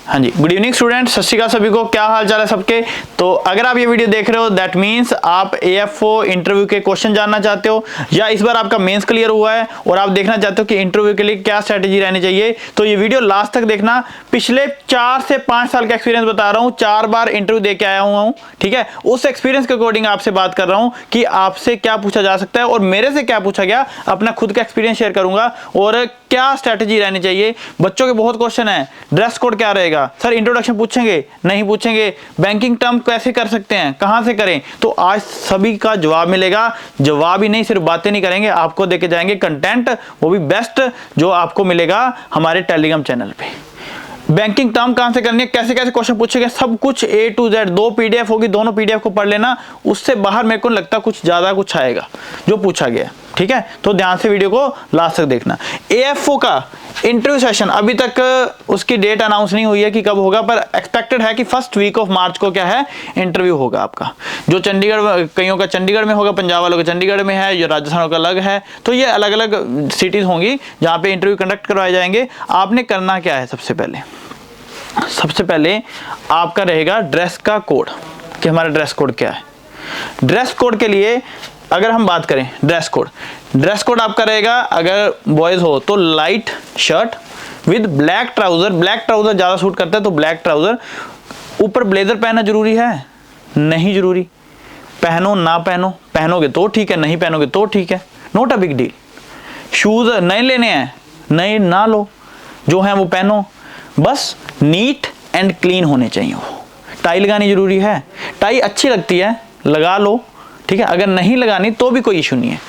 हाँ जी, good evening student, सत श्री अकाल सभी को। क्या हाल चाल है सबके। तो अगर आप ये वीडियो देख रहे हो दैट मीन्स आप AFO इंटरव्यू के क्वेश्चन जानना चाहते हो, या इस बार आपका मेंस क्लियर हुआ है और आप देखना चाहते हो कि इंटरव्यू के लिए क्या स्ट्रेटेजी रहनी चाहिए, तो ये वीडियो लास्ट तक देखना। पिछले 4 से 5 साल का एक्सपीरियंस बता रहा हूँ, 4 बार इंटरव्यू दे के आया हुआ हूँ, ठीक है। उस एक्सपीरियंस के अकॉर्डिंग आपसे बात कर रहा हूँ कि आपसे क्या पूछा जा सकता है और मेरे से क्या पूछा गया, अपना खुद का एक्सपीरियंस शेयर करूंगा और क्या स्ट्रेटेजी रहनी चाहिए। बच्चों के बहुत क्वेश्चन है, ड्रेस कोड क्या रहेगा सर, इंट्रोडक्शन पूछेंगे नहीं पूछेंगे, बैंकिंग टर्म कैसे कर सकते हैं, कहां से करें, तो आज सभी का जवाब मिलेगा। जवाब ही नहीं, सिर्फ बातें नहीं करेंगे, आपको देके जाएंगे कंटेंट, वो भी बेस्ट जो आपको मिलेगा हमारे टेलीग्राम चैनल पे। बैंकिंग टर्म कहां से करनी है, कैसे कैसे क्वेश्चन पूछेंगे, सब कुछ A to Z। 2 PDF होगी, दोनों PDF को पढ़ लेना, उससे बाहर मेरे को लगता कुछ ज्यादा कुछ आएगा जो पूछा गया, ठीक है। तो ध्यान से वीडियो को लास्ट तक देखना। AFO का इंटरव्यू सेशन अभी तक उसकी डेट अनाउंस नहीं हुई है कि कब होगा, पर एक्सपेक्टेड है कि फर्स्ट वीक ऑफ मार्च को क्या है, इंटरव्यू होगा आपका। जो चंडीगढ़, कईयों का चंडीगढ़ में होगा, पंजाब वालों का चंडीगढ़ में है, जो राजस्थान का अलग है, तो ये अलग अलग सिटीज होंगी जहाँ पे इंटरव्यू कंडक्ट करवाए जाएंगे। आपने करना क्या है, सबसे पहले आपका रहेगा ड्रेस का कोड, कि हमारा ड्रेस कोड क्या है। ड्रेस कोड के लिए अगर हम बात करें, ड्रेस कोड आपका रहेगा, अगर बॉयज हो तो light shirt with black trouser ज्यादा सूट करता है तो ब्लैक ट्राउजर। ऊपर ब्लेजर पहनना जरूरी है, नहीं जरूरी, पहनो ना पहनो, पहनोगे तो ठीक है, नहीं पहनोगे तो ठीक है, not a big deal. Shoes नए लेने हैं, नए ना लो, जो है वो पहनो, बस नीट एंड क्लीन होने चाहिए वो। टाई लगानी जरूरी है, टाई अच्छी लगती है लगा लो, ठीक है। अगर नहीं लगानी तो भी कोई इशू नहीं है।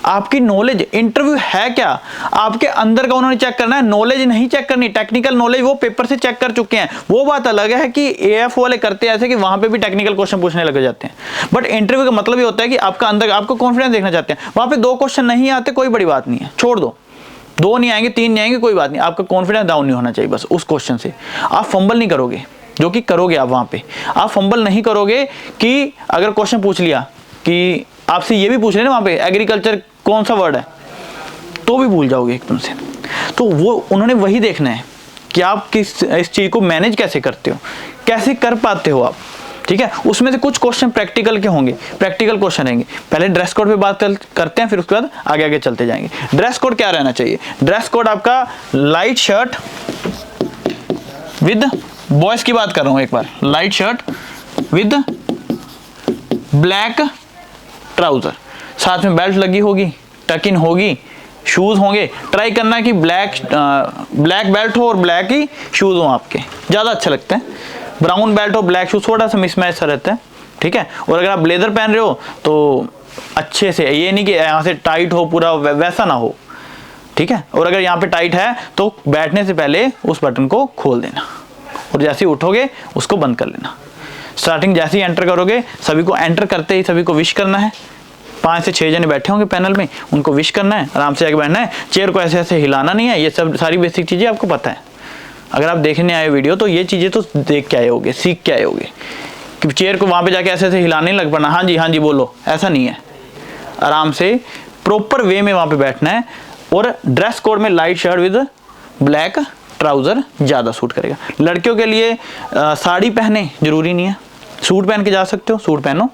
आपकी नॉलेज, इंटरव्यू है क्या, आपके अंदर का उन्होंने चेक करना है, नॉलेज नहीं चेक करनी। टेक्निकल नॉलेज वो पेपर से चेक कर चुके हैं, वो बात अलग है कि AF वाले करते हैं ऐसे कि वहां पे भी टेक्निकल क्वेश्चन पूछने लग जाते हैं। बट इंटरव्यू का मतलब ये होता है कि आपका अंदर, आपको कॉन्फिडेंस देखना चाहते हैं। वहां पे 2 क्वेश्चन नहीं आते, कोई बड़ी बात नहीं है, छोड़ दो, 2 नहीं आएंगे, 3 नहीं आएंगे, कोई बात नहीं, आपका कॉन्फिडेंस डाउन नहीं होना चाहिए। बस उस क्वेश्चन से आप फंबल नहीं करोगे, जो कि करोगे आप वहां पे। आप फंबल नहीं करोगे कि अगर क्वेश्चन पूछ लिया कि आपसे ये भी पूछ रहे ना वहां पे एग्रीकल्चर कौन सा वर्ड है, तो भी भूल जाओगे एकदम से। तो वो उन्होंने वही देखना है कि आप इस चीज को मैनेज कैसे करते हो, कैसे कर पाते हो आप, ठीक है। उसमें से कुछ क्वेश्चन प्रैक्टिकल के होंगे, प्रैक्टिकल क्वेश्चन रहेंगे। पहले ड्रेस कोड पे बात करते हैं, फिर उसके बाद आगे आगे चलते जाएंगे। ड्रेस कोड क्या रहना चाहिए, ड्रेस कोड आपका लाइट शर्ट विद, बॉयज की बात कर रहा हूं एक बार, light shirt with black trouser, साथ में बेल्ट लगी होगी, टक इन होगी, शूज होंगे। ट्राई करना कि ब्लैक बेल्ट हो और ब्लैक ही शूज हो, आपके ज्यादा अच्छा लगता है। ब्राउन बेल्ट हो ब्लैक शूज थोड़ा सा मिसमैच सा रहता है, ठीक है। और अगर आप ब्लेजर पहन रहे हो तो अच्छे से, ये नहीं कि यहाँ से टाइट हो पूरा, वैसा ना हो, ठीक है। और अगर यहाँ पे टाइट है तो बैठने से पहले उस बटन को खोल देना और जैसे ही उठोगे उसको बंद कर लेना। स्टार्टिंग जैसे ही एंटर करोगे, सभी को एंटर करते ही सभी को विश करना है। 5 से 6 जने बैठे होंगे पैनल में, उनको विश करना है, आराम से जाके बैठना है, चेयर को ऐसे ऐसे हिलाना नहीं है। ये सब सारी बेसिक चीजें आपको पता है। अगर आप देखने आए वीडियो तो ये चीजें तो देख के आए होगे, सीख के आए होगे कि चेयर को वहां पे जाके ऐसे ऐसे हिलाने नहीं लग पड़ना, हाँ जी बोलो, ऐसा नहीं है। आराम से प्रॉपर वे में वहां पे बैठना है। और ड्रेस कोड में light shirt with black trouser ज्यादा सूट करेगा। लड़कियों के लिए साड़ी पहने जरूरी नहीं है, सूट पहन के जा सकते हो, सूट पहनो,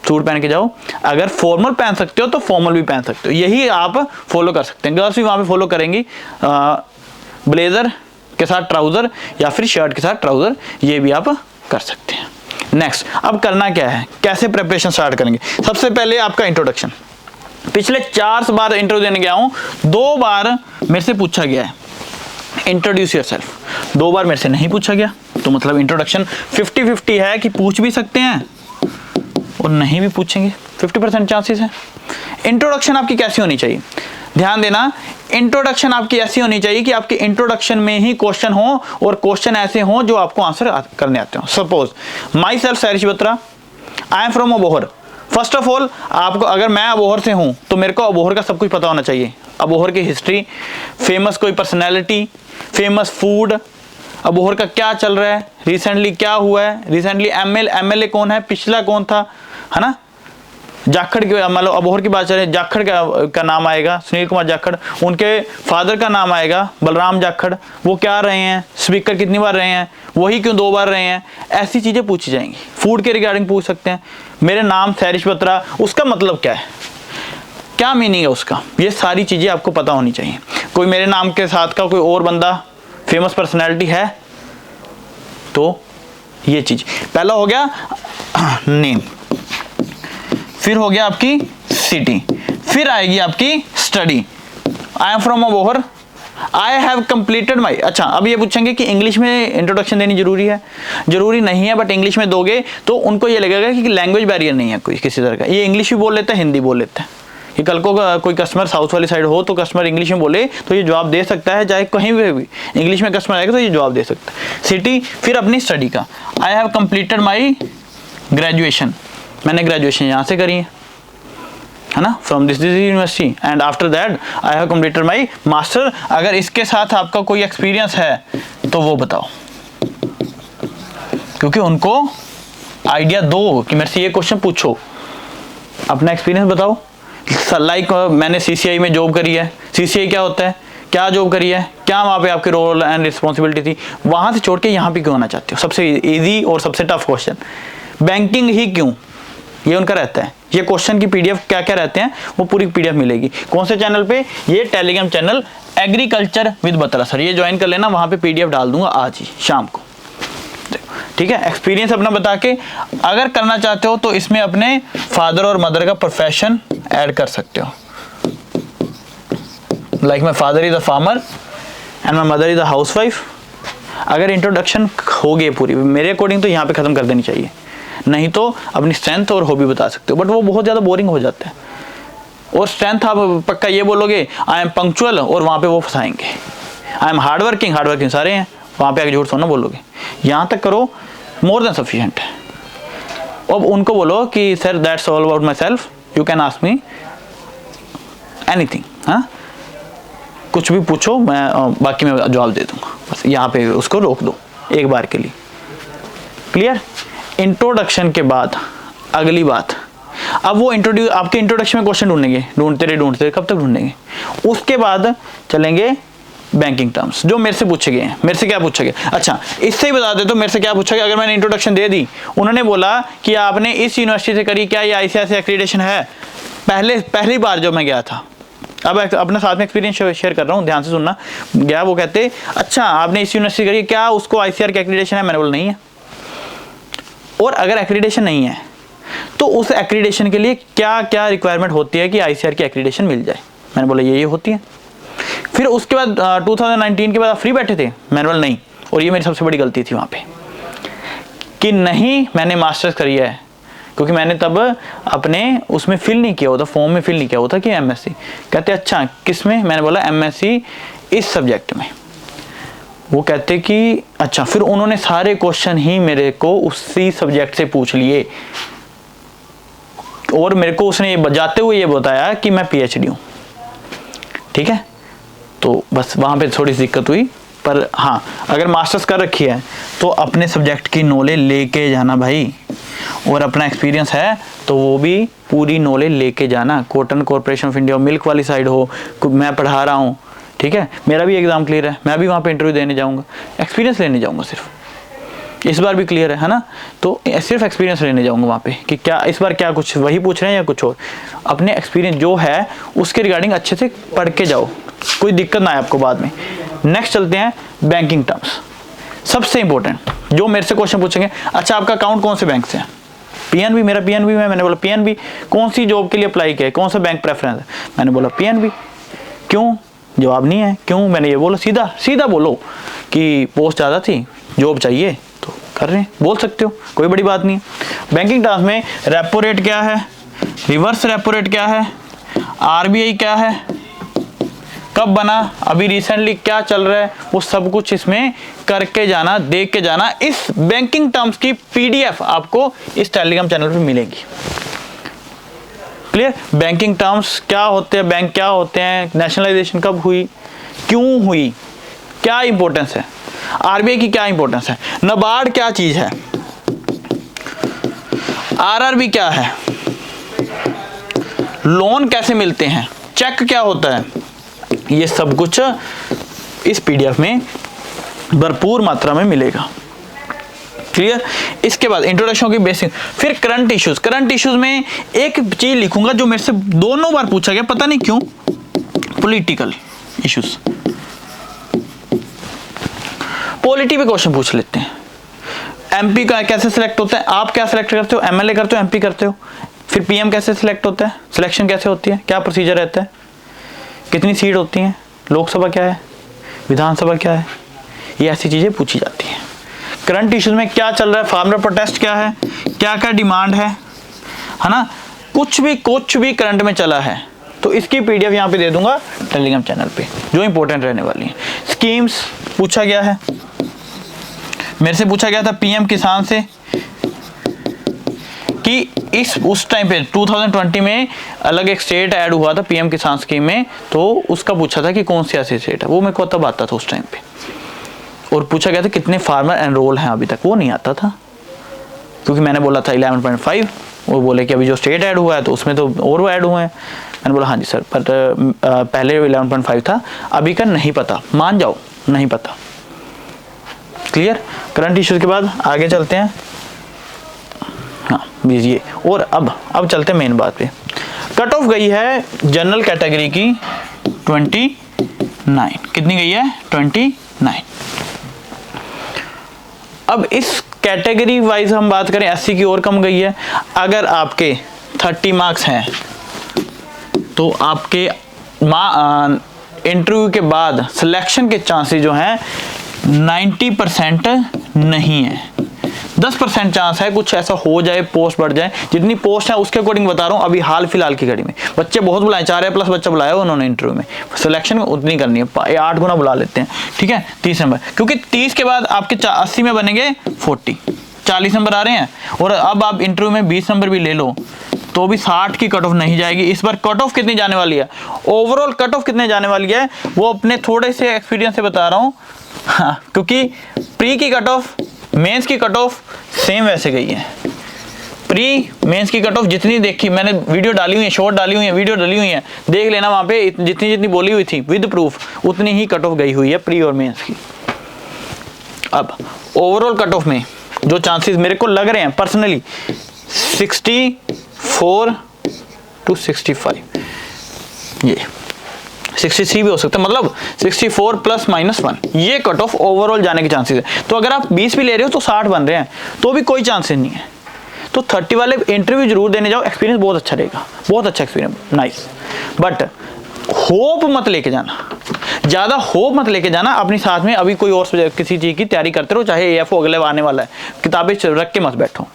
सूट पहन के जाओ। अगर फॉर्मल पहन सकते हो तो फॉर्मल भी पहन सकते हो, यही आप फॉलो कर सकते हैं। गर्ल्स भी वहां पे फॉलो करेंगी, ब्लेजर के साथ ट्राउजर या फिर शर्ट के साथ ट्राउजर, ये भी आप कर सकते हैं। नेक्स्ट, अब करना क्या है, कैसे प्रिपरेशन स्टार्ट करेंगे। सबसे पहले आपका इंट्रोडक्शन। पिछले 4 बार इंटरव्यू देने गया हूं, 2 बार मेरे से पूछा गया है इंट्रोड्यूस योरसेल्फ, 2 बार मेरे से नहीं पूछा गया, तो मतलब इंट्रोडक्शन 50-50 है कि पूछ भी सकते हैं और नहीं भी पूछेंगे, 50% चांसेस है। इंट्रोडक्शन आपकी कैसी होनी चाहिए, ध्यान देना, इंट्रोडक्शन आपकी ऐसी होनी चाहिए कि आपके इंट्रोडक्शन में ही क्वेश्चन हो और क्वेश्चन ऐसे हो जो आपको आंसर करने आते हो। Suppose my self सैरिश Batra, I am from Abohar. First of all, आपको, अगर मैं अबोहर से हूं तो मेरे को अबोहर का सब कुछ पता होना चाहिए। अबोहर की हिस्ट्री, फेमस कोई पर्सनैलिटी, फेमस फूड, अबोहर का क्या चल रहा है, रिसेंटली क्या हुआ है, रिसेंटली MLA कौन है, पिछला कौन था, है ना, जाखड़ के मतलब अबोहर की बात चले, जाखड़ का नाम आएगा, सुनील कुमार जाखड़। उनके फादर का नाम आएगा बलराम जाखड़। वो क्या रहे हैं, स्पीकर कितनी बार रहे हैं, वही क्यों 2 बार रहे हैं, ऐसी चीज़ें पूछी जाएंगी। फूड के रिगार्डिंग पूछ सकते हैं, मेरे नाम सैरिश बत्रा, उसका मतलब क्या है, क्या मीनिंग है उसका, ये सारी चीज़ें आपको पता होनी चाहिए। कोई मेरे नाम के साथ का कोई और बंदा फेमस पर्सनैलिटी है तो ये चीज़। पहला हो गया नेम, फिर हो गया आपकी सिटी, फिर आएगी आपकी study. I am from Abohar, I have completed my. अच्छा, अब ये पूछेंगे कि इंग्लिश में इंट्रोडक्शन देनी जरूरी है, जरूरी नहीं है, बट इंग्लिश में दोगे तो उनको ये लगेगा कि लैंग्वेज बैरियर नहीं है कोई किसी तरह का, ये इंग्लिश भी बोल लेते हैं, हिंदी बोल लेते हैं। कि कल को कोई कस्टमर साउथ वाली साइड हो तो कस्टमर इंग्लिश में बोले तो ये जवाब दे सकता है, चाहे कहीं भी इंग्लिश में कस्टमर आएगा तो ये जवाब दे सकता है। सिटी, फिर अपनी स्टडी का, I have completed my graduation, मैंने ग्रेजुएशन यहाँ से करी है ना, from this university, and after that I have completed my master. अगर इसके साथ आपका कोई एक्सपीरियंस है तो वो बताओ, क्योंकि उनको आइडिया दो कि मेरे से ये क्वेश्चन पूछो, अपना एक्सपीरियंस बताओ। लाइक मैंने CCI में जॉब करी है, CCI क्या होता है, क्या जॉब करी है, क्या वहाँ पे आपके रोल एंड रिस्पॉन्सिबिलिटी थी, वहाँ से छोड़ के यहाँ पे क्यों आना चाहते हो। सबसे इजी और सबसे टफ क्वेश्चन, बैंकिंग ही क्यों, ये उनका रहता है। ये क्वेश्चन की PDF क्या क्या रहते हैं वो पूरी PDF मिलेगी। कौन से चैनल पे, ये Telegram channel agriculture with Batra sir, ये ज्वाइन कर लेना, वहाँ पे PDF डाल दूंगा आज ही शाम को, ठीक है। एक्सपीरियंस अपना बता के, अगर करना चाहते हो तो इसमें अपने फादर और मदर का प्रोफेशन ऐड कर सकते हो। Like my father is a farmer and my mother is a housewife. अगर इंट्रोडक्शन हो गई पूरी मेरे अकॉर्डिंग तो यहाँ पे खत्म कर देनी चाहिए, नहीं तो अपनी स्ट्रेंथ और हॉबी बता सकते हो, बट वो बहुत ज़्यादा बोरिंग हो जाता है। और स्ट्रेंथ आप पक्का ये बोलोगे आई एम पंक्चुअल, और वहाँ पे वो फंसाएंगे। आई एम हार्ड वर्किंग सारे हैं, वहाँ पे आगे झूठ थोड़ा ना बोलोगे। यहाँ तक करो, मोर देन सफिशिएंट है। अब उनको बोलो कि sir that's all about my self, you can ask me anything, हाँ कुछ भी पूछो, मैं बाकी मैं जवाब दे दूंगा। बस यहाँ पे उसको रोक दो एक बार के लिए। क्लियर। इंट्रोडक्शन के बाद अगली बात, अब वो आपके इंट्रोडक्शन में क्वेश्चन ढूंढते कब तक ढूंढेंगे। उसके बाद चलेंगे बैंकिंग टर्म्स, जो मेरे से पूछे गए हैं। मेरे से क्या पूछा गया, अच्छा इससे ही बता दे तो मेरे से क्या पूछा गया। अगर मैंने इंट्रोडक्शन दे दी, उन्होंने बोला कि आपने इस यूनिवर्सिटी से करी, क्या ये ICICI एक्रीडेशन है, पहली बार जो मैं गया था। अब अपने साथ में एक्सपीरियंस शेयर कर रहा हूँ, ध्यान से सुनना। गया, वो कहते अच्छा आपने इस यूनिवर्सिटी करी, क्या उसको ICAR की एक्रीडेशन है, मैंने बोला नहीं है। और अगर एक्रीडेशन नहीं है तो उस एक्रीडेशन के लिए क्या क्या रिक्वायरमेंट होती है कि ICAR की एक्रीडेशन मिल जाए, मैंने बोला ये होती है। फिर उसके बाद 2019 के बाद आप फ्री बैठे थे, मैंने बोला नहीं। और ये मेरी सबसे बड़ी गलती थी वहाँ पे कि नहीं मैंने मास्टर्स करी है, क्योंकि मैंने तब अपने उसमें फिल नहीं किया होता, फॉर्म में फिल नहीं किया होता कि MSc। कहते अच्छा किस में, मैंने बोला MSc इस सब्जेक्ट में। वो कहते कि अच्छा, फिर उन्होंने सारे क्वेश्चन ही मेरे को उसी सब्जेक्ट से पूछ लिए, और मेरे को उसने जाते हुए ये बताया कि मैं PhD हूँ, ठीक है। तो बस वहाँ पे थोड़ी सी दिक्कत हुई, पर हाँ अगर मास्टर्स कर रखी है तो अपने सब्जेक्ट की नॉलेज लेके जाना भाई, और अपना एक्सपीरियंस है तो वो भी पूरी नॉलेज लेके जाना। Cotton corporation of India milk वाली साइड हो, मैं पढ़ा रहा हूँ, ठीक है, मेरा भी एग्जाम क्लियर है, मैं भी वहाँ पे इंटरव्यू देने जाऊँगा, एक्सपीरियंस लेने जाऊँगा सिर्फ। इस बार भी क्लियर है ना, तो सिर्फ एक्सपीरियंस लेने जाऊँगा वहाँ पे कि क्या इस बार क्या कुछ वही पूछ रहे हैं या कुछ और। अपने एक्सपीरियंस जो है उसके रिगार्डिंग अच्छे से पढ़ के जाओ, कोई दिक्कत ना आए आपको बाद में। नेक्स्ट चलते हैं बैंकिंग टर्म्स, सबसे इंपॉर्टेंट जो मेरे से क्वेश्चन पूछेंगे। अच्छा आपका अकाउंट कौन से बैंक से है, PNB, मेरा PNB में। मैंने बोला PNB, कौन सी जॉब के लिए अप्लाई किया है, कौन सा बैंक प्रेफरेंस है, मैंने बोला PNB। क्यों, जवाब नहीं है क्यों, मैंने ये बोला सीधा बोलो कि पोस्ट ज़्यादा थी, जॉब चाहिए तो कर रहे हैं, बोल सकते हो, कोई बड़ी बात नहीं है। बैंकिंग टर्म्स में रेपो रेट क्या है, रिवर्स रेपो रेट क्या है, RBI क्या है, कब बना, अभी रिसेंटली क्या चल रहा है, वो सब कुछ इसमें करके जाना, देख के जाना। इस बैंकिंग टर्म्स की PDF आपको इस टेलीग्राम चैनल पे मिलेगी। क्लियर। बैंकिंग टर्म्स क्या होते हैं, बैंक क्या होते हैं, नेशनलाइजेशन कब हुई, क्यों हुई, क्या इंपॉर्टेंस है, RBI की क्या इंपॉर्टेंस है, नाबार्ड क्या चीज है, RRB क्या है, लोन कैसे मिलते हैं, चेक क्या होता है, ये सब कुछ इस पीडीएफ में भरपूर मात्रा में मिलेगा। क्लियर। इसके बाद इंट्रोडक्शन की बेसिक, फिर करंट इश्यूज। करंट इश्यूज में एक चीज लिखूंगा जो मेरे से दोनों बार पूछा गया, पता नहीं क्यों, पॉलिटिकल इश्यूज। पॉलिटी पे क्वेश्चन पूछ लेते हैं। एमपी का कैसे सिलेक्ट होता है, आप क्या सिलेक्ट करते हो, एमएलए करते हो, एमपी करते हो। फिर पीएम कैसे सिलेक्ट होता है, सिलेक्शन कैसे होती है, क्या प्रोसीजर रहता है, कितनी सीट होती हैं, लोकसभा क्या है, विधानसभा क्या है, ये ऐसी चीजें पूछी जाती हैं। करंट इश्यूज में क्या चल रहा है, फार्मर प्रोटेस्ट क्या है, क्या क्या डिमांड है ना, कुछ भी करंट में चला है तो इसकी पीडीएफ यहाँ पे दे दूंगा टेलीग्राम चैनल पे, जो इंपॉर्टेंट रहने वाली है। स्कीम्स पूछा गया है, मेरे से पूछा गया था पीएम किसान से कि उस टाइम पे 2020 में अलग एक स्टेट ऐड हुआ था पीएम किसान स्कीम में, तो उसका पूछा था कि कौन सी ऐसी स्टेट है, वो मेरे को तब आता था उस टाइम पे। और पूछा गया था कितने फार्मर एनरोल हैं अभी तक, वो नहीं आता था क्योंकि मैंने बोला था 11.5, वो बोले कि अभी जो स्टेट ऐड हुआ है तो उसमें तो और वो ऐड हुए हैं। मैंने बोला हाँ जी सर, पर पहले 11.5 था, अभी का नहीं पता, मान जाओ नहीं पता। क्लियर। करंट इश्यूज के बाद आगे चलते हैं, हाँ बीजिए। और अब चलते हैं मेन बात पे। कट ऑफ गई है जनरल कैटेगरी की 29, कितनी गई है 29। अब इस कैटेगरी वाइज हम बात करें, एससी की और कम गई है। अगर आपके 30 मार्क्स हैं तो आपके इंटरव्यू के बाद सिलेक्शन के चांसेस जो हैं 90% नहीं है, 10% चांस है कुछ ऐसा हो जाए, पोस्ट बढ़ जाए। जितनी पोस्ट है उसके अकॉर्डिंग बता रहा हूँ, अभी हाल फिलहाल की घड़ी में बच्चे बहुत बुलाए, 4+ बच्चा बुलाया उन्होंने इंटरव्यू में, सिलेक्शन उतनी करनी है, 8 गुना बुला लेते हैं, ठीक है। 30 नंबर, क्योंकि 30 के बाद आपके 80 में बनेंगे 40 नंबर आ रहे हैं, और अब आप इंटरव्यू में 20 नंबर भी ले लो तो भी 60 की कट ऑफ नहीं जाएगी। इस बार कट ऑफ कितनी जाने वाली है, ओवरऑल कट ऑफ कितने जाने वाली है, वो अपने थोड़े से एक्सपीरियंस से बता रहा हूँ। हाँ, क्योंकि प्री की कट ऑफ, मेंस की कट ऑफ सेम वैसे गई है। प्री मेंस की कट ऑफ जितनी देखी मैंने, वीडियो डाली हुई है, शॉर्ट डाली हुई है, वीडियो डाली हुई है, देख लेना वहां पे, जितनी बोली हुई थी विद प्रूफ उतनी ही कट ऑफ गई हुई है प्री और मेंस की। अब ओवरऑल कट ऑफ में जो चांसेस मेरे को लग रहे हैं पर्सनली 64 to 65, ये 63 भी हो सकता है, मतलब 64 +-1 ये कट ऑफ ओवरऑल जाने के चांसेस है। तो अगर आप 20 भी ले रहे हो तो 60 बन रहे हैं तो भी कोई चांसेस नहीं है। तो 30 वाले इंटरव्यू जरूर देने जाओ, एक्सपीरियंस बहुत अच्छा रहेगा, बहुत अच्छा एक्सपीरियंस, नाइस। बट होप मत लेके जाना, ज्यादा होप मत लेके जाना अपनी साथ में। अभी कोई और किसी चीज की तैयारी करते रहो, चाहे एएफओ अगले आने वाला है, किताबें रख के मत बैठो।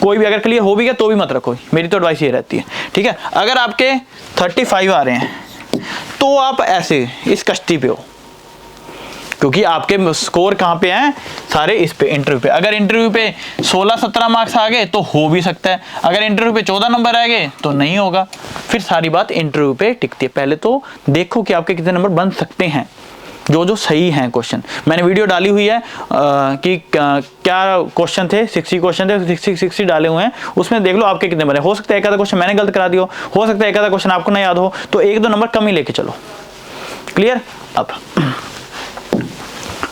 कोई भी अगर क्लियर हो भी गया तो भी मत रखो, मेरी तो एडवाइस ये रहती है, ठीक है। अगर आपके 35 आ रहे हैं तो आप ऐसे इस कश्ती पे हो, क्योंकि आपके स्कोर कहाँ पे हैं, सारे इस पे इंटरव्यू पे। अगर इंटरव्यू पे 16-17 मार्क्स आ गए तो हो भी सकता है, अगर इंटरव्यू पे 14 नंबर आ गए तो नहीं होगा। फिर सारी बात इंटरव्यू पे टिकती है। पहले तो देखो कि आपके कितने नंबर बन सकते हैं, जो सही हैं क्वेश्चन। मैंने वीडियो डाली हुई है कि क्या क्वेश्चन थे, 60 क्वेश्चन थे, 60 डाले हुए हैं, उसमें देख लो आपके कितने बने। हो सकता है एक आधा क्वेश्चन मैंने गलत करा दिया हो सकता है एक आधा क्वेश्चन आपको ना याद हो, तो 1-2 नंबर कम ही लेके चलो। क्लियर। अब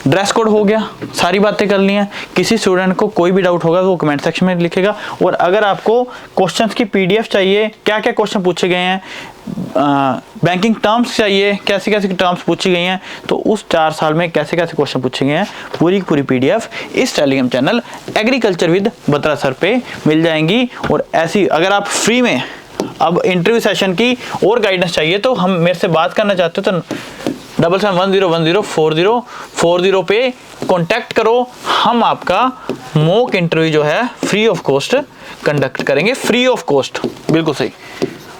ड्रेस कोड हो गया, सारी बातें कर ली हैं। किसी स्टूडेंट को कोई भी डाउट होगा तो वो कमेंट सेक्शन में लिखेगा। और अगर आपको क्वेश्चंस की पीडीएफ चाहिए, क्या क्या क्वेश्चन पूछे गए हैं, बैंकिंग टर्म्स चाहिए, कैसे कैसे टर्म्स पूछी गई हैं, तो उस 4 साल में कैसे कैसे क्वेश्चन पूछे गए हैं, पूरी की पूरी पीडीएफ इस Telegram channel agriculture with Batra sir पे मिल जाएंगी। और ऐसी अगर आप फ्री में अब इंटरव्यू सेशन की और गाइडेंस चाहिए तो हम मेरे से बात करना चाहते हो तो 7710104040 पे कांटेक्ट करो। हम आपका मॉक इंटरव्यू जो है फ्री ऑफ कॉस्ट कंडक्ट करेंगे, फ्री ऑफ कॉस्ट, बिल्कुल सही।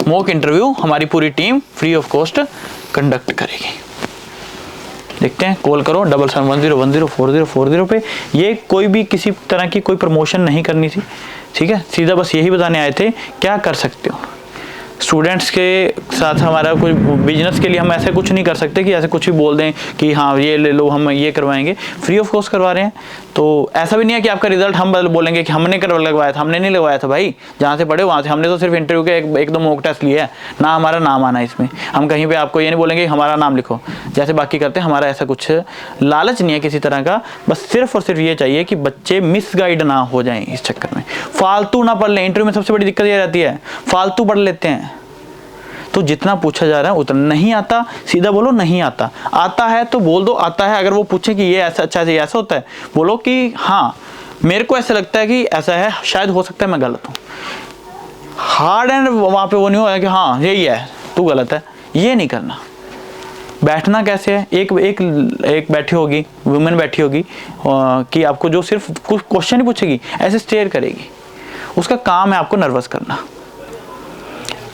मॉक इंटरव्यू हमारी पूरी team free of cost conduct करेगी। देखते हैं, कॉल करो 7710104040 पे। ये कोई भी किसी तरह की कोई प्रमोशन नहीं करनी थी, ठीक है। सीधा बस यही बताने आए थे क्या कर सकते हो, स्टूडेंट्स के साथ हमारा कोई बिजनेस के लिए हम ऐसे कुछ नहीं कर सकते कि ऐसे कुछ भी बोल दें कि हाँ ये ले लो, हम ये करवाएंगे। फ्री ऑफ कॉस्ट करवा रहे हैं। तो ऐसा भी नहीं है कि आपका रिजल्ट हम बोलेंगे कि हमने लगवाया था। हमने नहीं लगवाया था भाई, जहाँ से पढ़े वहाँ से। हमने तो सिर्फ इंटरव्यू के एक दो मॉक टेस्ट लिए है ना, हमारा नाम आना इसमें। हम कहीं पे आपको ये नहीं बोलेंगे हमारा नाम लिखो जैसे बाकी करते हैं। हमारा ऐसा कुछ लालच नहीं है किसी तरह का। बस सिर्फ और सिर्फ ये चाहिए कि बच्चे मिसगाइड ना हो जाएं इस चक्कर में, फालतू ना पढ़ लें। इंटरव्यू में सबसे बड़ी दिक्कत ये रहती है, फालतू पढ़ लेते हैं। तो जितना पूछा जा रहा है उतना। नहीं आता सीधा बोलो नहीं आता। आता है तो बोल दो आता है। अगर वो पूछे कि ये ऐसा अच्छा है, ऐसा होता है, बोलो कि हाँ मेरे को ऐसा लगता है कि ऐसा है, शायद हो सकता है मैं गलत हूँ। हार्ड एंड वहाँ पे वो नहीं होगा कि हाँ यही है तू गलत है, ये नहीं करना। बैठना कैसे है, एक बैठी होगी, वुमेन बैठी होगी कि आपको जो सिर्फ कुछ क्वेश्चन ही पूछेगी, ऐसे स्टेयर करेगी। उसका काम है आपको नर्वस करना।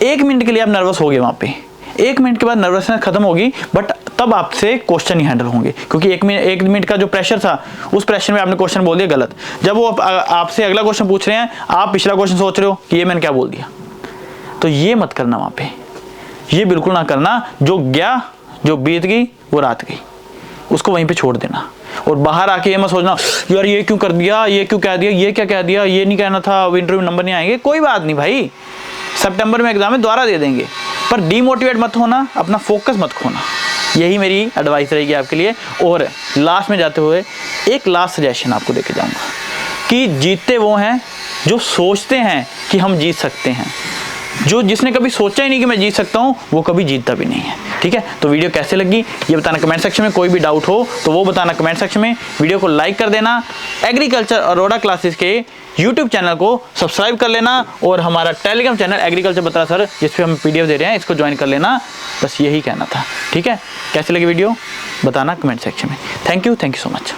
1 मिनट के लिए आप नर्वस हो गए वहाँ पे, 1 मिनट के बाद नर्वसनेस खत्म होगी, बट तब आपसे क्वेश्चन ही हैंडल होंगे। क्योंकि 1 मिनट का जो प्रेशर था, उस प्रेशर में आपने क्वेश्चन बोल दिया गलत। जब वो आपसे अगला क्वेश्चन पूछ रहे हैं, आप पिछला क्वेश्चन सोच रहे हो कि ये मैंने क्या बोल दिया। तो ये मत करना वहाँ पे, ये बिल्कुल ना करना। जो गया, जो बीत गई वो रात गई, उसको वहीं पे छोड़ देना। और बाहर आके ये मत सोचना यार ये क्यों कर दिया, ये क्यों कह दिया, ये क्या कह दिया, ये नहीं कहना था, इंटरव्यू नंबर नहीं आएंगे। कोई बात नहीं भाई, सितंबर में एग्जाम है, दोबारा दे देंगे। पर डीमोटिवेट मत होना, अपना फोकस मत खोना। यही मेरी एडवाइस रहेगी आपके लिए। और लास्ट में जाते हुए एक लास्ट सजेशन आपको देके जाऊंगा कि जीतते वो हैं जो सोचते हैं कि हम जीत सकते हैं। जिसने कभी सोचा ही नहीं कि मैं जीत सकता हूँ, वो कभी जीतता भी नहीं है। ठीक है, तो वीडियो कैसे लगी ये बताना कमेंट सेक्शन में। कोई भी डाउट हो तो वो बताना कमेंट सेक्शन में। वीडियो को लाइक कर देना। एग्रीकल्चर अरोड़ा क्लासेस के यूट्यूब चैनल को सब्सक्राइब कर लेना। और हमारा टेलीग्राम चैनल एग्रीकल्चर बता सर, जिस पे हम PDF दे रहे हैं, इसको ज्वाइन कर लेना। बस यही कहना था। ठीक है, कैसे लगी वीडियो बताना कमेंट सेक्शन में। Thank you so much.